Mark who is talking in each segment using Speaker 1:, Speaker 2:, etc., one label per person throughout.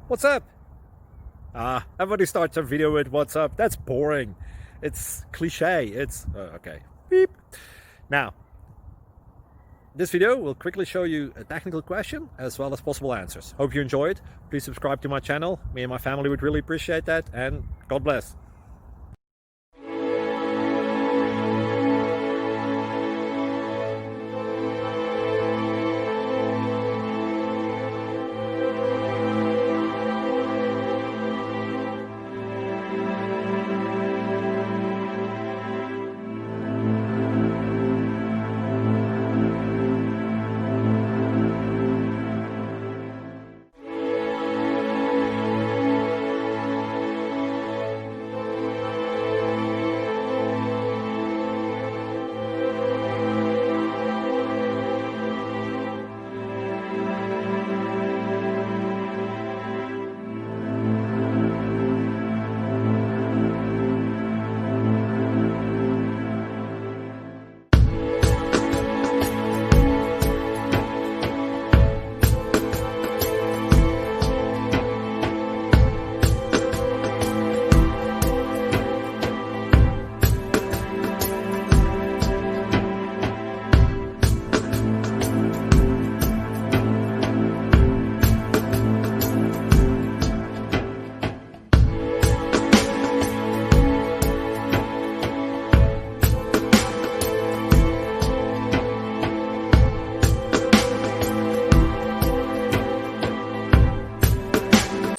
Speaker 1: What's up? Everybody starts a video with what's up. That's boring. It's cliche. It's okay. Beep. Now, this video will quickly show you a technical question as well as possible answers. Hope you enjoyed. Please subscribe to my channel. Me and my family would really appreciate that, and God bless.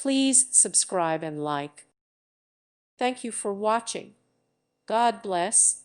Speaker 2: Please subscribe and like. Thank you for watching. God bless.